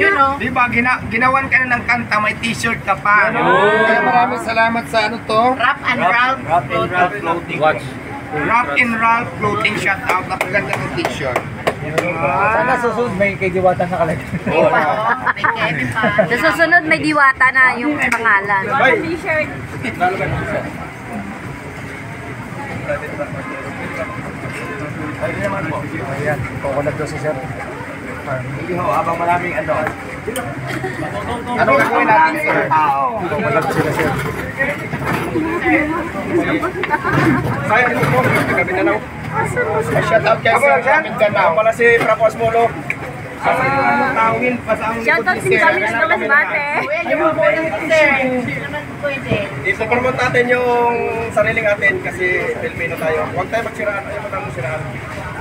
Yun o. Di ba, ginawan ka na ng kanta, may t-shirt ka pa. Kaya maraming salamat sa ano to. Rap and Ralph. Rap and Ralph Clothing. Watch. Rap and Ralph Clothing, shout out. Napaganda ng t-shirt. Sana susunod may kay Diwata nakalagay. May pa. May Kevin pa. Sa susunod may Diwata na yung pangalan. T-shirt. Ay, di naman po. Ayan, kukulat daw si Sir. Hindi ho, habang maraming ano. Ano gagawin natin, sir? Kukulat sila Sir. Kaya rin po, kami na lang. Shout out kay Sir Jamin Ganao. Pala si Prapos Molo. Sa tawin pa sa aming Shoutout si Kami sa Masbate. Pwede mo po yung sir. Hindi naman pwede. Ipo-promote natin yung sariling atin kasi Filipino tayo. Huwag tayo magsiraan. Ayaw mo tayo magsiraan.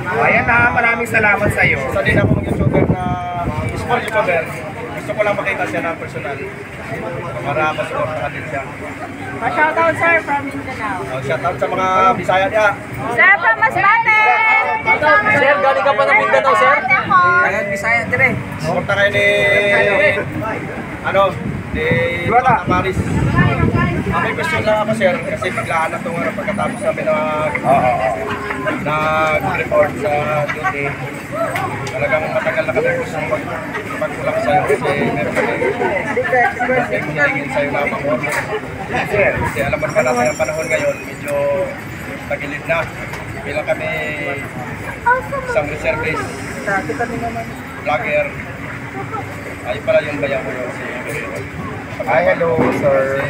Ayan na, maraming salamat sa iyo. Isa din akong YouTuber na small YouTuber. Gusto ko lang makita siya na personal. Para masupport natin siya. Pa-shoutout sir from Mindanao. Shout out sa mga Bisaya niya. Sir from Masbate! Sir, galing ka pa ng Mindanao, Sir? Kaya Bisaya dire. Suporta kayo ni ano, ni Diwata Paris. May question lang ako, sir, kasi biglaan na itong pagkatapos namin nag-report sa duty. Talagang matagal na kami gusto magtulak sa'yo kasi meron kami hinihingin sa'yo na pamor. Kasi alam mo naman natin ang panahon ngayon, medyo tagilid na. Bilang kami isang reservist, vlogger. Ay pala yung bayan ko yun. Hi, hello, sir.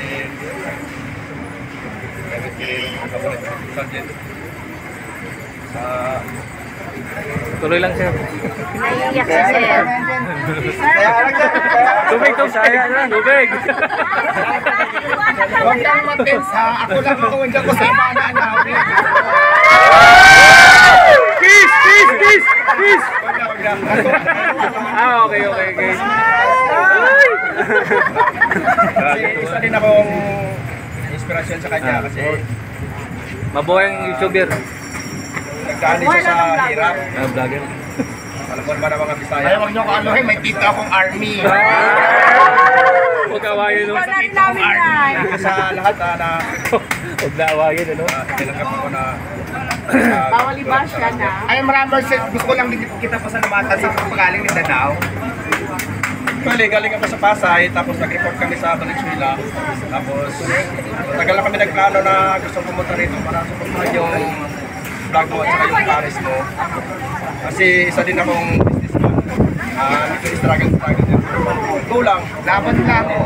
Sergeant. Tuloy lang Sir. Naiiyak si Sir. Tubig to, saya na, tubig. Huwag kang matins ha. Ako lang ang kawandiyan ko sa imana na. Kiss! Kiss! Kiss! Kiss! Wag na. Okay. Kasi isa din akong inspirasyon sa kanya kasi Mabuhay ang YouTuber. nagdaan din siya sa hirap. Vlogger. Alam mo naman ang mga Bisaya. Ay, huwag niyo ko anuhin, may tito akong army. Huwag awayin, no? Sa lahat na Huwag na awayin, ano? tinanggap ako na Bawal iba siya na. Ay, maraming gusto ko lang din kita pasalamatan sa pagaling ni Danao. Actually, galing ako sa Pasay, tapos nag-report kami sa Valenzuela. Tapos, tagal na kami nagplano na gusto pumunta rito para supportahan yung vlog mo at saka yung Paris mo. Kasi isa din akong businessman. Medyo struggle din. Go lang. Laban lang.